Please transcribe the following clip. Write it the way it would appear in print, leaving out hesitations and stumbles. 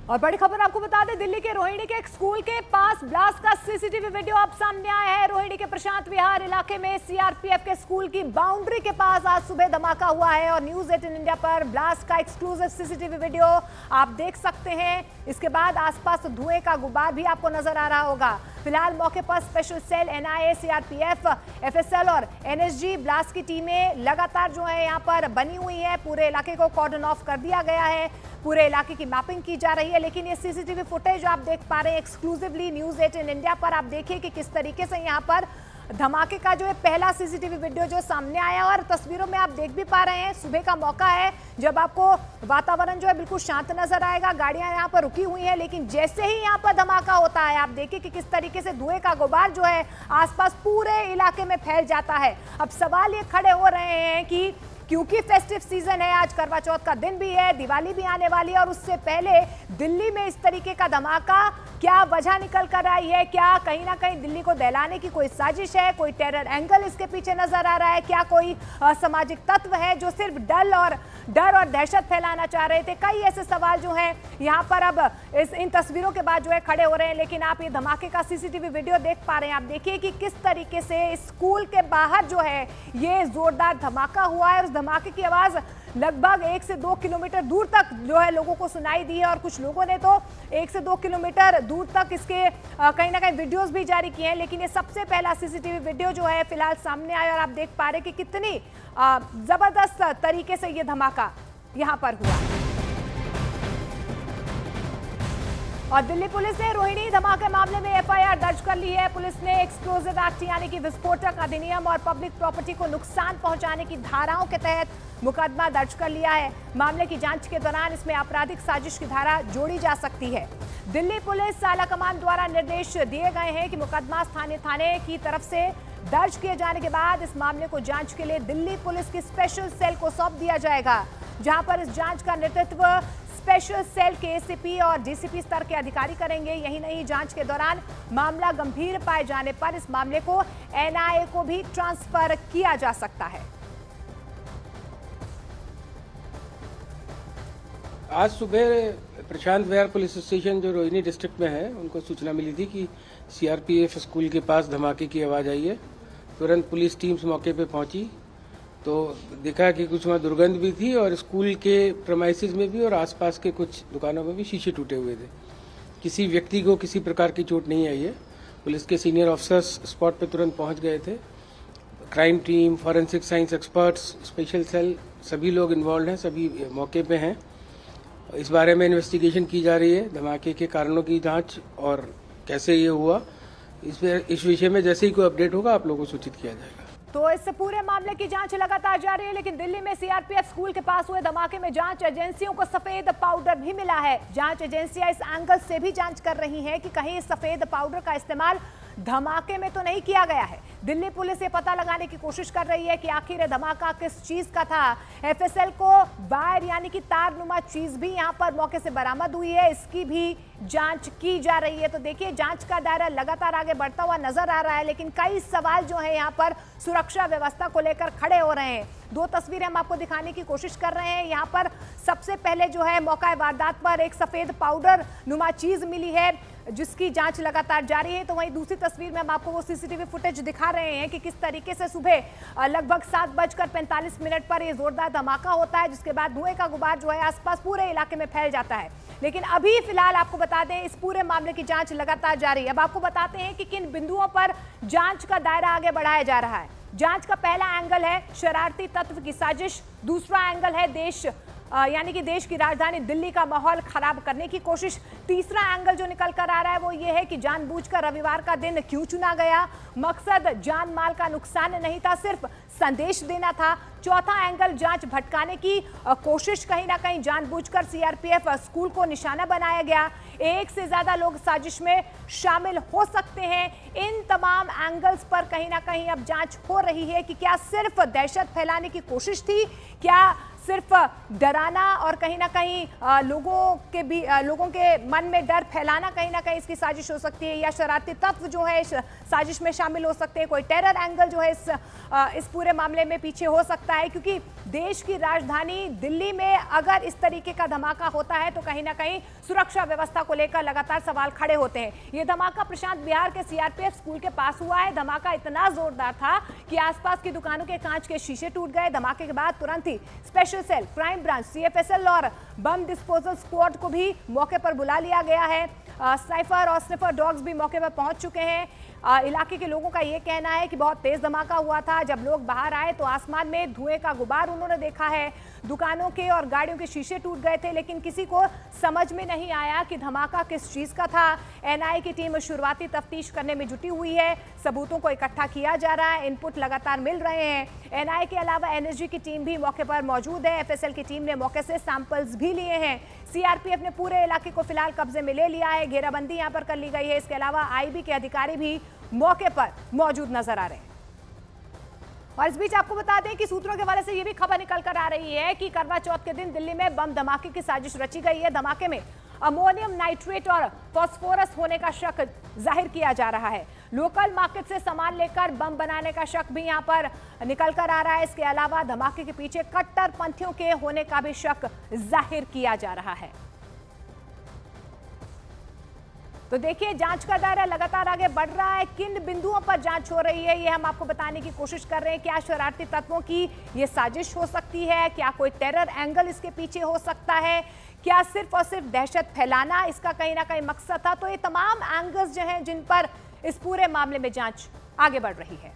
और बड़ी खबर आपको बता दें, दिल्ली के रोहिणी के एक स्कूल के पास ब्लास्ट का सीसीटीवी वीडियो अब सामने आया है। रोहिणी के प्रशांत विहार इलाके में सीआरपीएफ के स्कूल की बाउंड्री के पास आज सुबह धमाका हुआ है और न्यूज 18 इंडिया पर ब्लास्ट का एक्सक्लूसिव सीसीटीवी वीडियो आप देख सकते हैं। इसके बाद आसपास धुएं का गुबार भी आपको नजर आ रहा होगा। फिलहाल मौके पर special cell, NIA, CRPF, FSL और एनएसजी ब्लास्ट की टीमें लगातार जो है यहाँ पर बनी हुई है। पूरे इलाके को कॉर्डन ऑफ कर दिया गया है, पूरे इलाके की मैपिंग की जा रही है। लेकिन ये सीसीटीवी फुटेज आप देख पा रहे हैं एक्सक्लूसिवली न्यूज 18 इंडिया पर। आप देखिए कि किस तरीके से यहाँ पर धमाके का जो है पहला सीसीटीवी वीडियो जो सामने आया और तस्वीरों में आप देख भी पा रहे हैं। सुबह का मौका है जब आपको वातावरण जो है बिल्कुल शांत नजर आएगा, गाड़ियां यहाँ पर रुकी हुई हैं। लेकिन जैसे ही यहाँ पर धमाका होता है आप देखिए कि किस तरीके से धुएं का गुबार जो है आसपास पूरे इलाके में फैल जाता है। अब सवाल ये खड़े हो रहे हैं कि क्योंकि फेस्टिव सीजन है, आज करवा चौथ का दिन भी है, दिवाली भी आने वाली है और उससे पहले दिल्ली में इस तरीके का धमाका, क्या वजह निकल कर आई है? क्या कहीं ना कहीं दिल्ली को दहलाने की कोई साजिश है? कोई टेरर एंगल इसके पीछे नजर आ रहा है? क्या कोई असामाजिक तत्व है जो सिर्फ डर और दहशत फैलाना चाह रहे थे? कई ऐसे सवाल जो हैं यहाँ पर अब इन तस्वीरों के बाद जो है खड़े हो रहे हैं। लेकिन आप ये धमाके का सीसीटीवी वीडियो देख पा रहे हैं। आप देखिए कि किस तरीके से स्कूल के बाहर जो है ये जोरदार धमाका हुआ है। उस धमाके की आवाज लगभग 1 से 2 किलोमीटर दूर तक जो है लोगों को सुनाई दी है और कुछ लोगों ने तो 1 से 2 किलोमीटर दूर तक इसके कहीं ना कहीं वीडियोस भी जारी किए हैं। लेकिन ये सबसे पहला सीसीटीवी वीडियो जो है फिलहाल सामने आया और आप देख पा रहे हैं कि कितनी जबरदस्त तरीके से ये धमाका यहां पर हुआ। और दिल्ली पुलिस ने रोहिणी धमाके मामले में एफआईआर दर्ज कर ली है। पुलिस ने एक्सप्लोजिव एक्ट यानी कि विस्फोटक अधिनियम और पब्लिक प्रॉपर्टी को नुकसान पहुंचाने की धाराओं के तहत मुकदमा दर्ज कर लिया है। मामले की जांच के दौरान इसमें आपराधिक साजिश की धारा जोड़ी जा सकती है। दिल्ली पुलिस आला कमान द्वारा निर्देश दिए गए हैं कि मुकदमा स्थानीय थाने की तरफ से दर्ज किए जाने के बाद इस मामले को जांच के लिए दिल्ली पुलिस की स्पेशल सेल को सौंप दिया जाएगा, जहां पर इस जांच का नेतृत्व स्पेशल सेल के एसीपी और डीसीपी स्तर के अधिकारी करेंगे। यही नहीं, जांच के दौरान मामला गंभीर पाए जाने पर इस मामले को एनआईए को भी ट्रांसफर किया जा सकता है। आज सुबह प्रशांत विहार पुलिस स्टेशन जो रोहिणी डिस्ट्रिक्ट में है, उनको सूचना मिली थी कि सीआरपीएफ स्कूल के पास धमाके की आवाज़ आई है। तुरंत पुलिस टीम्स मौके पे पहुंची तो देखा कि कुछ वहाँ दुर्गंध भी थी और स्कूल के प्रमाइसिस में भी और आसपास के कुछ दुकानों में भी शीशे टूटे हुए थे। किसी व्यक्ति को किसी प्रकार की चोट नहीं आई है। पुलिस के सीनियर ऑफिसर्स स्पॉट पे तुरंत पहुंच गए थे। Crime team, forensic science experts, special cell, सभी लोग इन्वॉल्व हैं, सभी मौके पे हैं। इस बारे में इन्वेस्टिगेशन की जा रही है, धमाके के कारणों की जांच और कैसे ये हुआ, इस विषय में जैसे ही कोई अपडेट होगा आप लोगों को सूचित किया जाएगा। तो इस पूरे मामले की जांच लगातार जारी है। लेकिन दिल्ली में सीआरपीएफ स्कूल के पास हुए धमाके में जांच एजेंसियों को सफेद पाउडर भी मिला है। जांच एजेंसियां इस एंगल से भी जांच कर रही हैं कि कहीं सफेद पाउडर का इस्तेमाल धमाके में तो नहीं किया गया है। दिल्ली पुलिस ये पता लगाने की कोशिश कर रही है कि आखिर ये धमाका किस चीज का था। एफएसएल को वायर यानी कि तारनुमा चीज भी यहां पर मौके से बरामद हुई है, इसकी भी जांच की जा रही है। तो देखिए, जांच का दायरा लगातार आगे बढ़ता हुआ नजर आ रहा है। लेकिन कई सवाल जो है यहाँ पर सुरक्षा व्यवस्था को लेकर खड़े हो रहे हैं। 2 तस्वीरें हम आपको दिखाने की कोशिश कर रहे हैं। यहाँ पर सबसे पहले जो है मौका वारदात पर एक सफेद पाउडर नुमा चीज मिली है जिसकी जांच लगातार जारी है। तो वहीं दूसरी तस्वीर में हम आपको वो सीसीटीवी फुटेज दिखा रहे हैं कि किस तरीके से सुबह लगभग 7:45 पर ये जोरदार धमाका होता है, जिसके बाद धुएं का गुबार जो है आसपास पूरे इलाके में फैल जाता है। लेकिन अभी फिलहाल आपको बता दें, इस पूरे मामले की जांच लगातार जारी है। अब आपको बताते हैं कि किन बिंदुओं पर जांच का दायरा आगे बढ़ाया जा रहा है। जांच का पहला एंगल है शरारती तत्व की साजिश, दूसरा एंगल है देश यानी कि देश की राजधानी दिल्ली का माहौल खराब करने की कोशिश, तीसरा एंगल जो निकल कर आ रहा है वो ये है कि जानबूझकर रविवार का दिन क्यों चुना गया, मकसद जान माल का नुकसान नहीं था, सिर्फ संदेश देना था। चौथा एंगल जांच भटकाने की कोशिश, कहीं ना कहीं जानबूझकर सीआरपीएफ स्कूल को निशाना बनाया गया, एक से ज्यादा लोग साजिश में शामिल हो सकते हैं। इन तमाम एंगल्स पर कहीं ना कहीं अब जांच हो रही है कि क्या सिर्फ दहशत फैलाने की कोशिश थी, क्या सिर्फ डराना और कहीं ना कहीं लोगों के मन में डर फैलाना कहीं ना कहीं इसकी साजिश हो सकती है, या शरारती तत्व जो है इस साजिश में शामिल हो सकते हैं, कोई टेरर एंगल जो है इस पूरे मामले में पीछे हो सकता है। क्योंकि देश की राजधानी दिल्ली में अगर इस तरीके का धमाका होता है तो कहीं ना कहीं सुरक्षा व्यवस्था को लेकर लगातार सवाल खड़े होते हैं। ये धमाका प्रशांत विहार के सीआरपीएफ स्कूल के पास हुआ है। धमाका इतना जोरदार था कि आसपास की दुकानों के कांच के शीशे टूट गए। धमाके के बाद तुरंत ही special cell, crime branch, CFSL और बम डिस्पोजल स्क्वाड को भी मौके पर बुला लिया गया है। स्नाइपर और स्निफर डॉग्स भी मौके पर पहुंच चुके हैं। इलाके के लोगों का यह कहना है कि बहुत तेज धमाका हुआ था। जब लोग बाहर आए तो आसमान में धुएं का गुबार उन्होंने देखा है। दुकानों के और गाड़ियों के शीशे टूट गए थे, लेकिन किसी को समझ में नहीं आया कि धमाका किस चीज का था। एनआईए की टीम शुरुआती तफ्तीश करने में जुटी हुई है। सबूतों को इकट्ठा किया जा रहा है, इनपुट लगातार मिल रहे हैं। एनआईए के अलावा एनएसजी की टीम भी मौके पर मौजूद है। एफएसएल की टीम ने मौके से सैंपल्स भी लिए हैं। सीआरपीएफ ने पूरे इलाके को फिलहाल कब्जे में ले लिया है। घेराबंदी यहां पर कर ली गई है। इसके अलावा आईबी के अधिकारी भी मौके पर मौजूद नजर आ रहे हैं। और इस बीच आपको बता दें कि सूत्रों के हवाले से यह भी खबर निकल कर आ रही है कि करवा चौथ के दिन दिल्ली में बम धमाके की साजिश रची गई है। धमाके में अमोनियम नाइट्रेट और फास्फोरस होने का शक जाहिर किया जा रहा है। लोकल मार्केट से सामान लेकर बम बनाने का शक भी यहां पर निकल कर आ रहा है। इसके अलावा धमाके के पीछे कट्टरपंथियों के होने का भी शक जाहिर किया जा रहा है। तो देखिए, जांच का दायरा लगातार आगे बढ़ रहा है। किन बिंदुओं पर जांच हो रही है ये हम आपको बताने की कोशिश कर रहे हैं। क्या शरारती तत्वों की ये साजिश हो सकती है? क्या कोई टेरर एंगल इसके पीछे हो सकता है? क्या सिर्फ और सिर्फ दहशत फैलाना इसका कहीं ना कहीं मकसद था? तो ये तमाम एंगल्स जो हैं जिन पर इस पूरे मामले में जांच आगे बढ़ रही है।